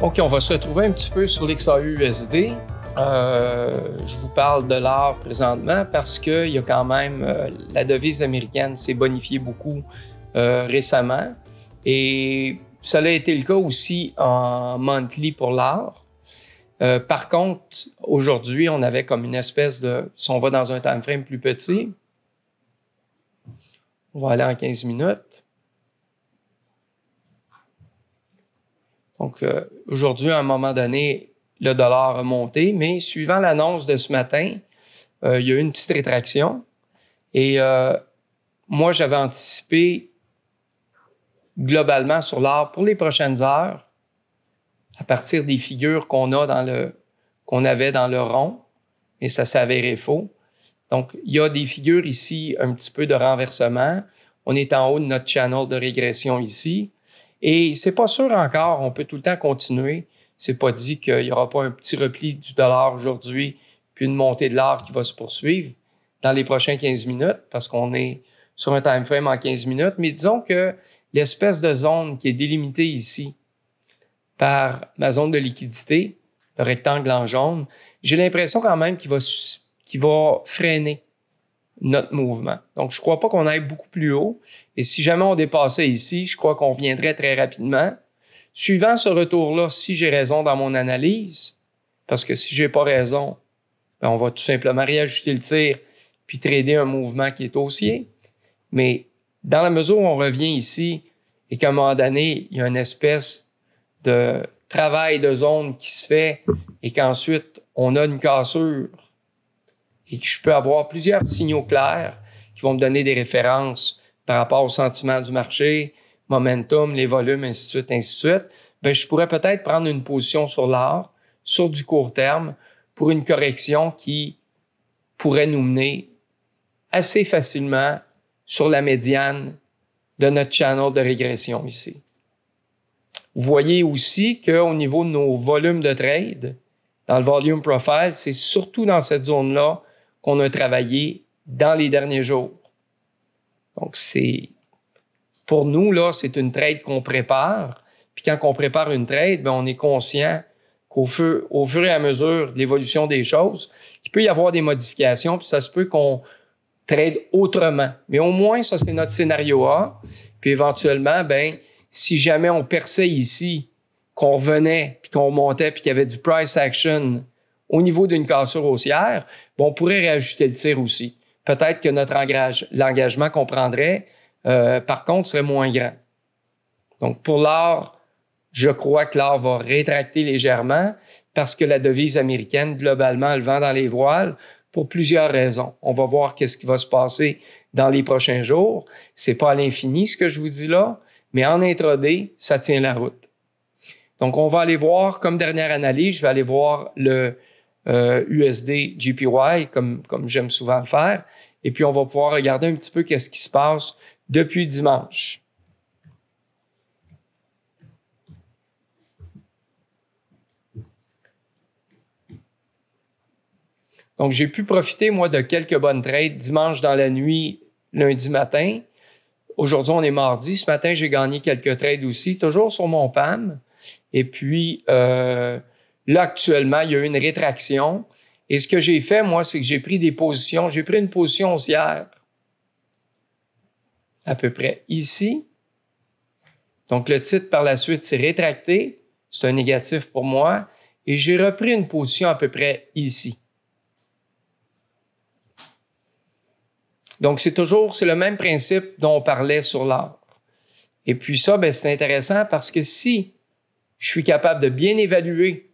OK, on va se retrouver un petit peu sur l'XAU-USD. Je vous parle de l'or présentement parce qu'il y a quand même la devise américaine s'est bonifiée beaucoup récemment. Et ça a été le cas aussi en monthly pour l'or. Par contre, aujourd'hui, on avait comme une espèce de... Si on va dans un time frame plus petit, on va aller en 15 minutes. Donc, aujourd'hui, à un moment donné, le dollar a monté, mais suivant l'annonce de ce matin, il y a eu une petite rétraction. Et moi, j'avais anticipé globalement sur l'or pour les prochaines heures, à partir des figures qu'on avait dans le rond, et ça s'est avéré faux. Donc, il y a des figures ici, un petit peu de renversement. On est en haut de notre channel de régression ici. Et c'est pas sûr encore, on peut tout le temps continuer. C'est pas dit qu'il y aura pas un petit repli du dollar aujourd'hui, puis une montée de l'or qui va se poursuivre dans les prochains 15 minutes, parce qu'on est sur un time frame en 15 minutes. Mais disons que l'espèce de zone qui est délimitée ici par ma zone de liquidité, le rectangle en jaune, j'ai l'impression quand même qu'il va freiner notre mouvement. Donc, je ne crois pas qu'on aille beaucoup plus haut. Et si jamais on dépassait ici, je crois qu'on viendrait très rapidement. Suivant ce retour-là, si j'ai raison dans mon analyse, parce que si j'ai pas raison, ben on va tout simplement réajuster le tir puis trader un mouvement qui est haussier. Mais dans la mesure où on revient ici et qu'à un moment donné, il y a une espèce de travail de zone qui se fait et qu'ensuite, on a une cassure et que je peux avoir plusieurs signaux clairs qui vont me donner des références par rapport au sentiment du marché, momentum, les volumes, ainsi de suite, ainsi de suite, bien, je pourrais peut-être prendre une position sur l'or, sur du court terme, pour une correction qui pourrait nous mener assez facilement sur la médiane de notre channel de régression ici. Vous voyez aussi qu'au niveau de nos volumes de trade, dans le volume profile, c'est surtout dans cette zone-là qu'on a travaillé dans les derniers jours. Donc, pour nous, là, c'est une trade qu'on prépare. Puis quand on prépare une trade, bien, on est conscient qu'au fur et à mesure de l'évolution des choses, il peut y avoir des modifications, puis ça se peut qu'on trade autrement. Mais au moins, ça, c'est notre scénario A. Puis éventuellement, bien, si jamais on perçait ici, qu'on revenait, puis qu'on montait, puis qu'il y avait du price action au niveau d'une cassure haussière, bien, on pourrait réajuster le tir aussi. Peut-être que l'engagement qu'on prendrait, par contre, serait moins grand. Donc, pour l'or, je crois que l'or va rétracter légèrement parce que la devise américaine, globalement, elle vend dans les voiles pour plusieurs raisons. On va voir qu'est-ce qui va se passer dans les prochains jours. C'est pas à l'infini ce que je vous dis là, mais en intraday, ça tient la route. Donc, on va aller voir, comme dernière analyse, je vais aller voir le USD JPY, comme j'aime souvent le faire, et puis on va pouvoir regarder un petit peu qu'est-ce qui se passe depuis dimanche. Donc, j'ai pu profiter, moi, de quelques bonnes trades dimanche dans la nuit, lundi matin. Aujourd'hui, on est mardi. Ce matin, j'ai gagné quelques trades aussi, toujours sur mon PAM. Et puis, là, actuellement, il y a eu une rétraction. Et ce que j'ai fait, moi, c'est que j'ai pris des positions. J'ai pris une position haussière à peu près ici. Donc, le titre, par la suite, s'est rétracté. C'est un négatif pour moi. Et j'ai repris une position à peu près ici. Donc, c'est le même principe dont on parlait sur l'or. Et puis ça, ben, c'est intéressant parce que si je suis capable de bien évaluer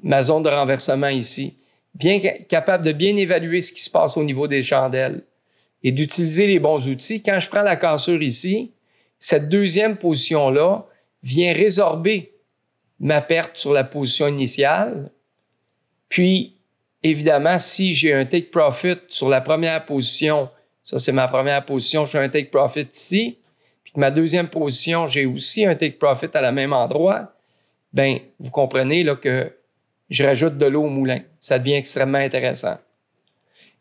ma zone de renversement ici, capable de bien évaluer ce qui se passe au niveau des chandelles et d'utiliser les bons outils, quand je prends la cassure ici, cette deuxième position-là vient résorber ma perte sur la position initiale. Puis, évidemment, si j'ai un take profit sur la première position, ça c'est ma première position, j'ai un take profit ici, puis que ma deuxième position, j'ai aussi un take profit à la même endroit, bien, vous comprenez là, que je rajoute de l'eau au moulin. Ça devient extrêmement intéressant.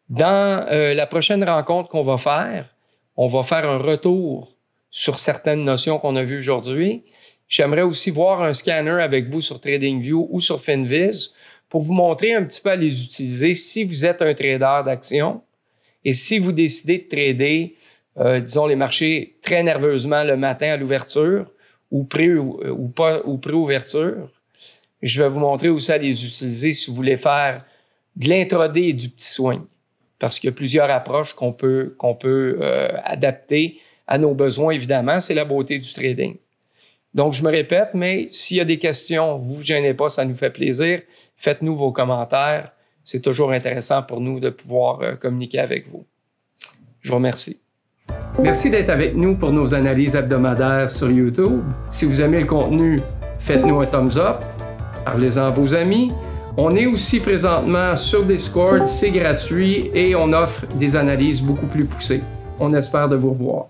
Dans la prochaine rencontre qu'on va faire, on va faire un retour sur certaines notions qu'on a vues aujourd'hui. J'aimerais aussi voir un scanner avec vous sur TradingView ou sur Finviz pour vous montrer un petit peu à les utiliser si vous êtes un trader d'actions et si vous décidez de trader, disons, les marchés très nerveusement le matin à l'ouverture ou pré-ouverture. Je vais vous montrer aussi à les utiliser si vous voulez faire de l'intraday et du petit swing. Parce qu'il y a plusieurs approches qu'on peut adapter à nos besoins, évidemment. C'est la beauté du trading. Donc, je me répète, mais s'il y a des questions, vous ne vous gênez pas, ça nous fait plaisir. Faites-nous vos commentaires. C'est toujours intéressant pour nous de pouvoir communiquer avec vous. Je vous remercie. Merci d'être avec nous pour nos analyses hebdomadaires sur YouTube. Si vous aimez le contenu, faites-nous un thumbs up. Parlez-en à vos amis. On est aussi présentement sur Discord, c'est gratuit et on offre des analyses beaucoup plus poussées. On espère de vous revoir.